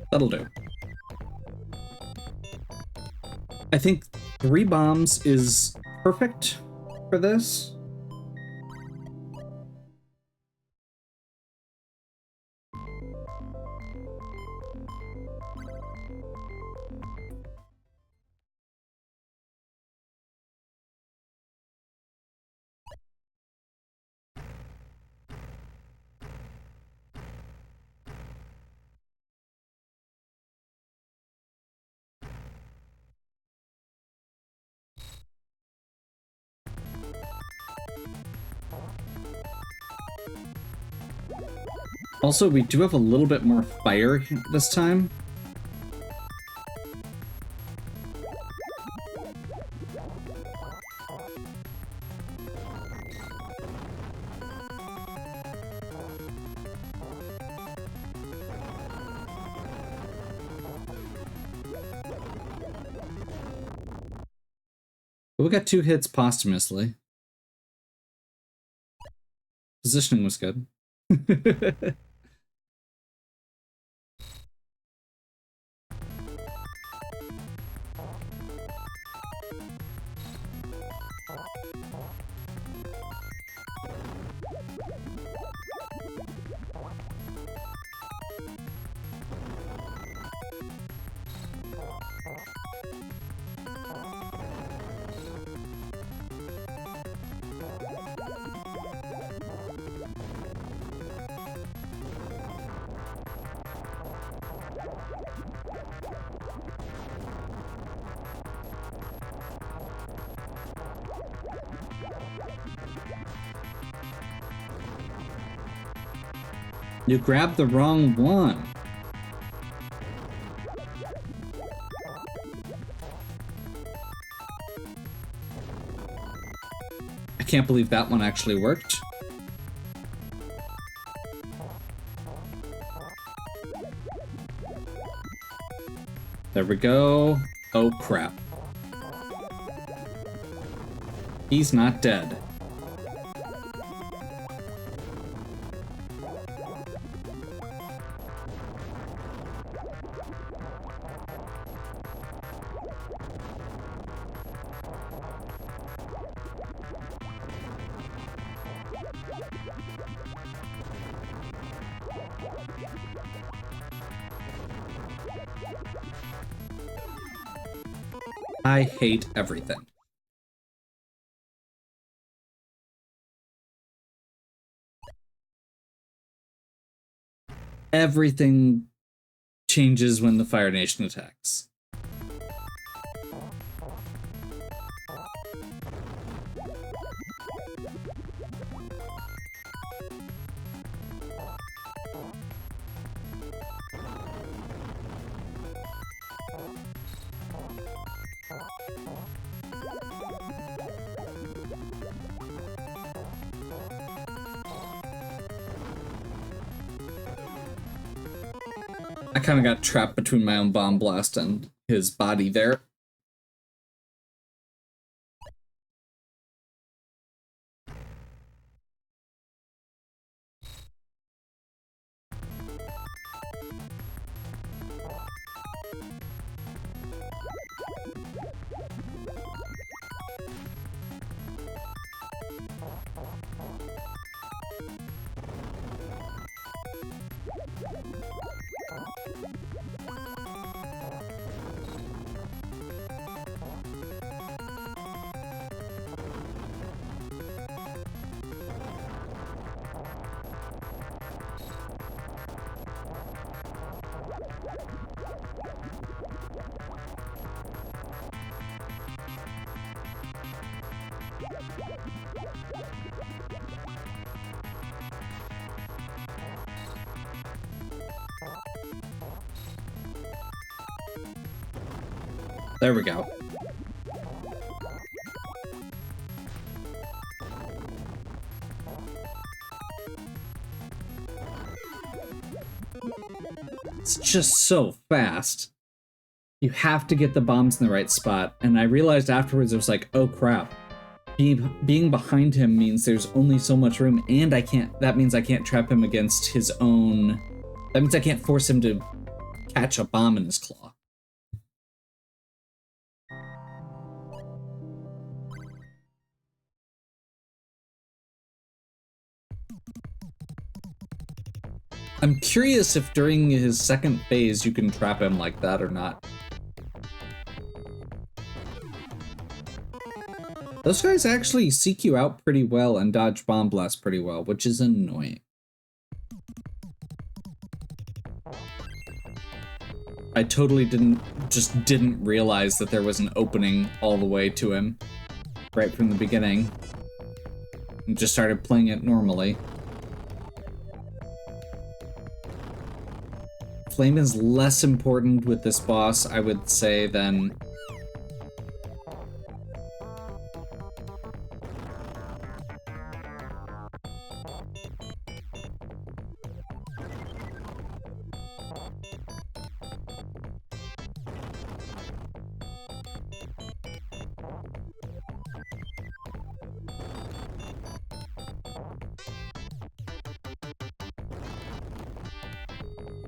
That'll do. I think 3 bombs is perfect for this. Also, we do have a little bit more fire this time. But we got 2 hits posthumously. Positioning was good. You grabbed the wrong one. I can't believe that one actually worked. There we go. Oh crap. He's not dead. I hate everything. Everything changes when the Fire Nation attacks. I kind of got trapped between my own bomb blast and his body there. There we go. It's just so fast. You have to get the bombs in the right spot, and I realized afterwards it was like, oh crap. Being behind him means there's only so much room, and that means I can't trap him against his own... That means I can't force him to catch a bomb in his claw. I'm curious if during his second phase you can trap him like that or not. Those guys actually seek you out pretty well and dodge bomb blast pretty well, which is annoying. I totally didn't realize that there was an opening all the way to him right from the beginning. And just started playing it normally. Flame is less important with this boss, I would say, than...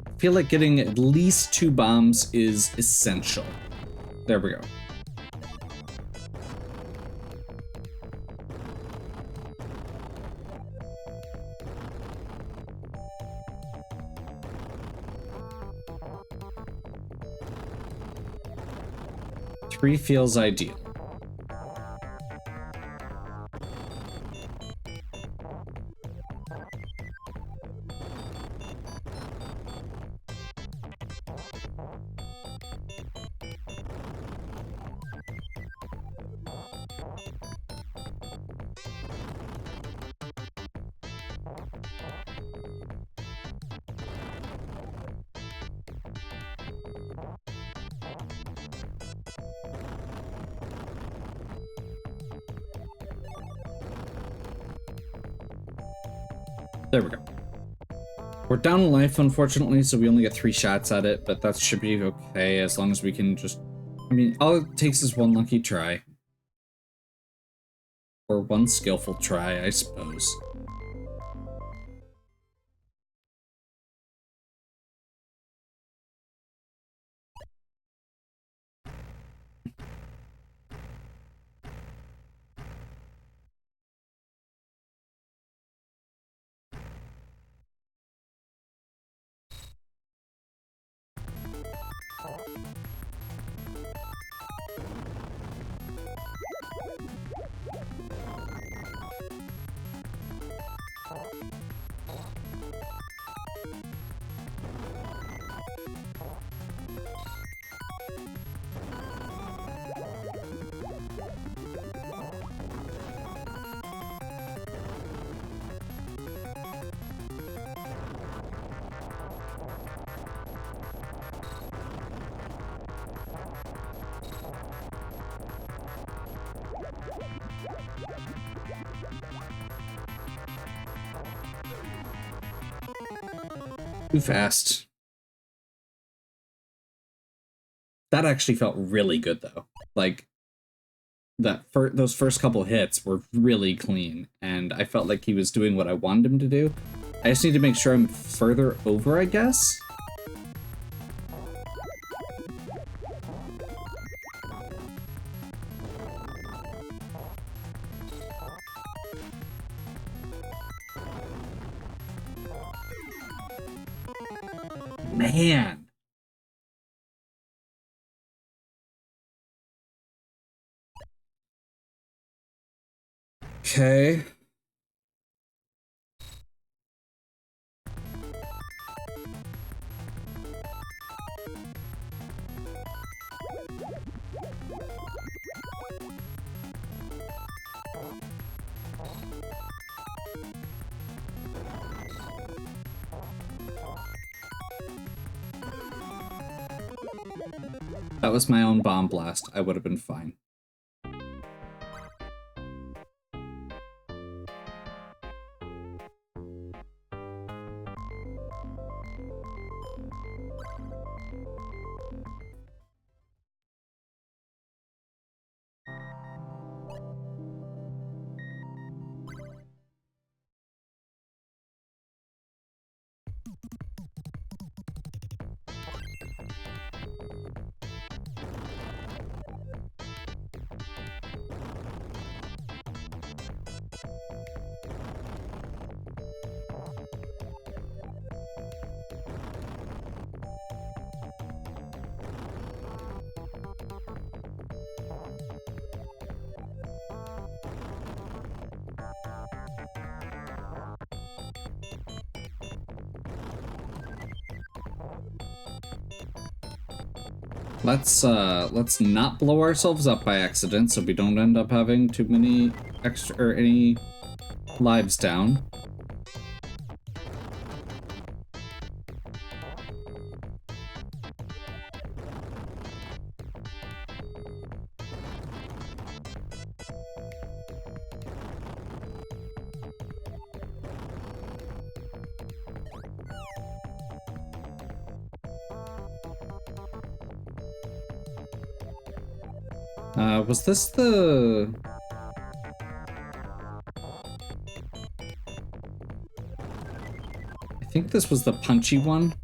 I feel like getting at least 2 bombs is essential. There we go. Three feels ideal. There we go. We're down a life, unfortunately, so we only get 3 shots at it, but that should be okay as long as we can just... I mean, all it takes is 1 lucky try. Or 1 skillful try, I suppose. Too fast. That actually felt really good though. Like those first couple hits were really clean, and I felt like he was doing what I wanted him to do. I just need to make sure I'm further over, I guess. Man. Okay. That was my own bomb blast. I would have been fine. Let's not blow ourselves up by accident so we don't end up having too many extra or any lives down. Was this the... I think this was the punchy one.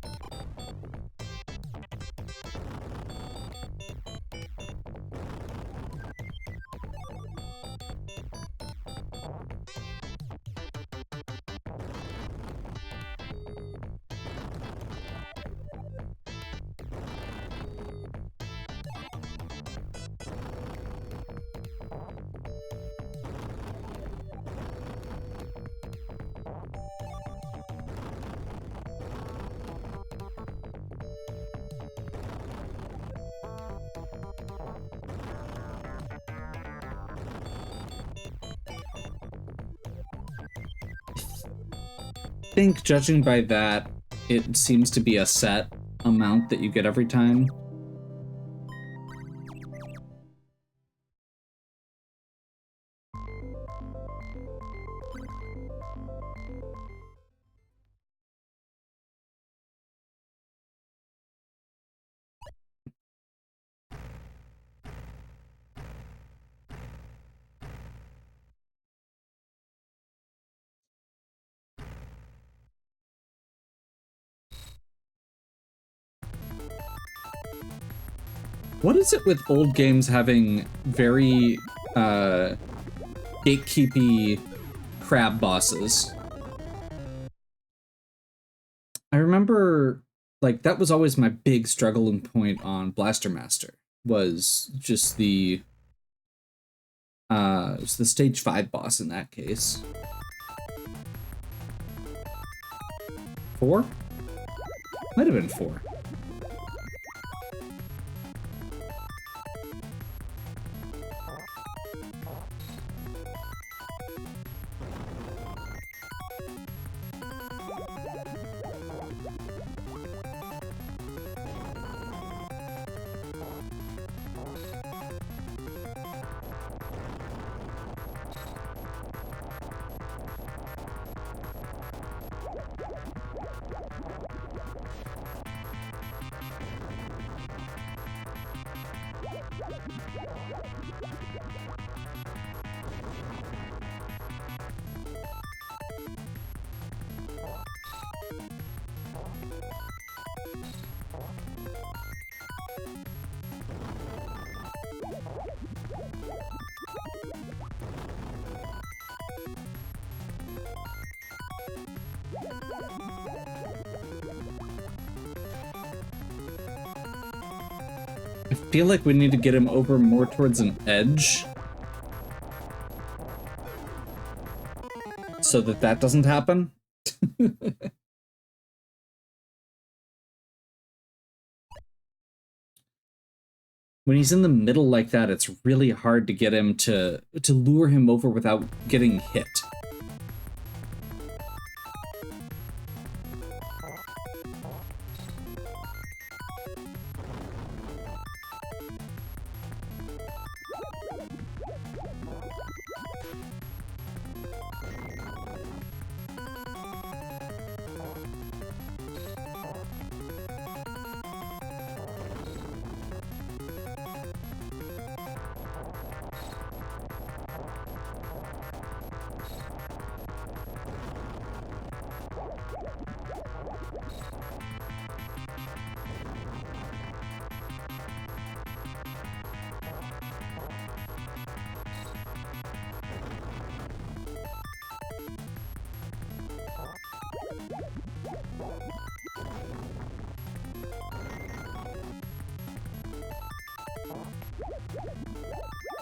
I think, judging by that, it seems to be a set amount that you get every time. What is it with old games having very gatekeepy crab bosses? I remember, like, that was always my big struggling point on Blaster Master, was just it was the stage 5 boss in that case. 4? Might have been 4. I feel like we need to get him over more towards an edge so that doesn't happen. When he's in the middle like that, it's really hard to get him to lure him over without getting hit.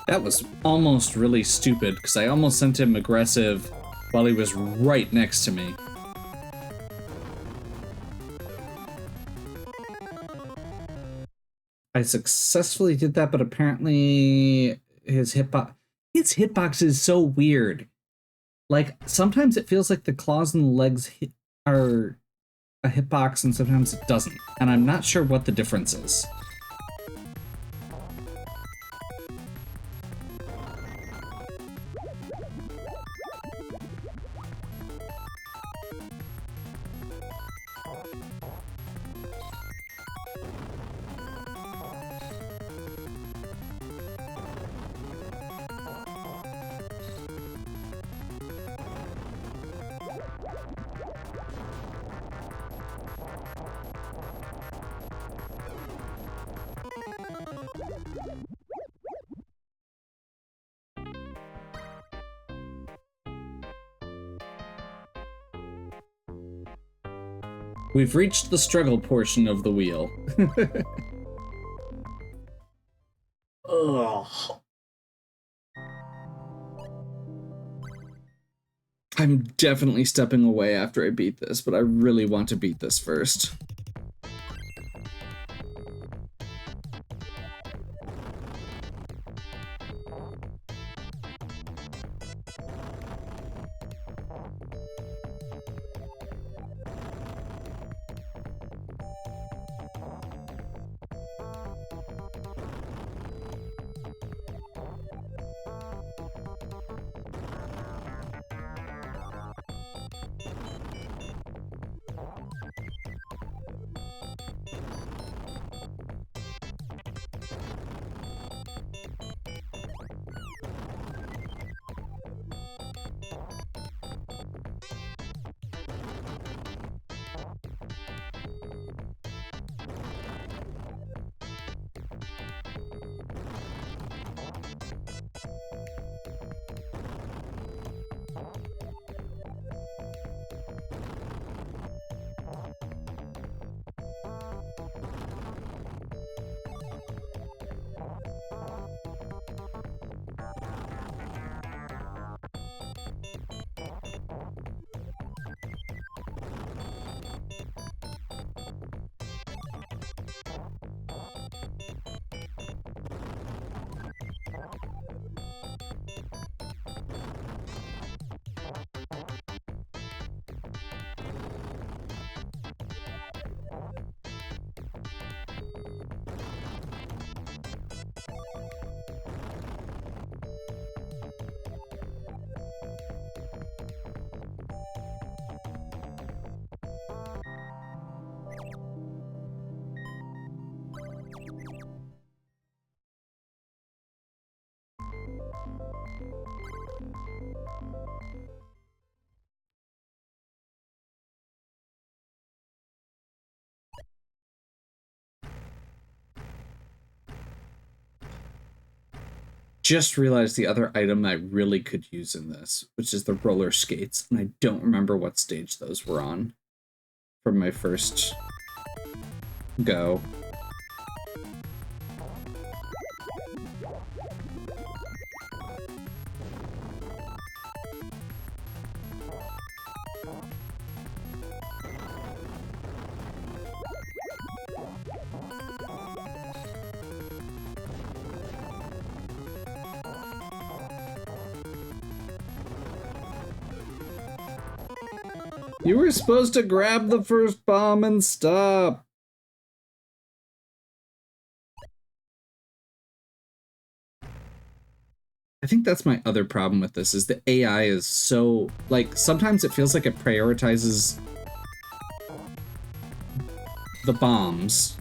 That was almost really stupid, because I almost sent him aggressive while he was right next to me. I successfully did that, but apparently his hitbox is so weird. Like, sometimes it feels like the claws and the legs are a hitbox, and sometimes it doesn't. And I'm not sure what the difference is. We've reached the struggle portion of the wheel. Ugh. I'm definitely stepping away after I beat this, but I really want to beat this first. Just realized the other item I really could use in this, which is the roller skates, and I don't remember what stage those were on from my first go. You were supposed to grab the first bomb and stop. I think that's my other problem with this, is the AI is so, like, sometimes it feels like it prioritizes the bombs.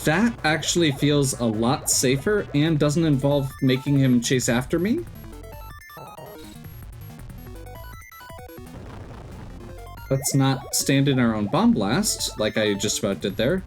That actually feels a lot safer and doesn't involve making him chase after me. Let's not stand in our own bomb blast, like I just about did there.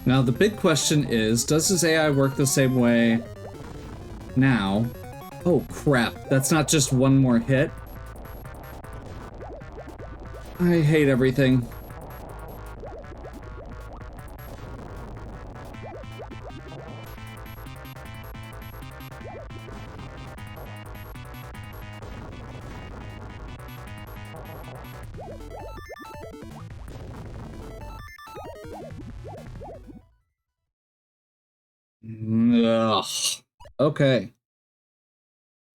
Now the big question is, does his AI work the same way now? Oh crap, that's not just one more hit. I hate everything. Ugh. Okay.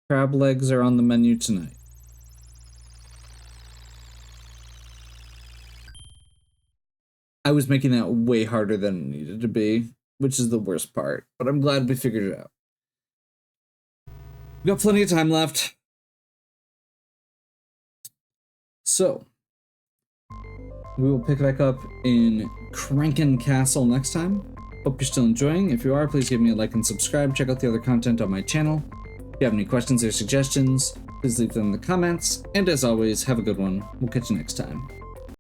Crab legs are on the menu tonight. I was making that way harder than it needed to be, which is the worst part, but I'm glad we figured it out. We've got plenty of time left. So, we will pick back up in Crankin' Castle next time. Hope you're still enjoying. If you are, please give me a like and subscribe. Check out the other content on my channel. If you have any questions or suggestions, please leave them in the comments. And as always, have a good one. We'll catch you next time.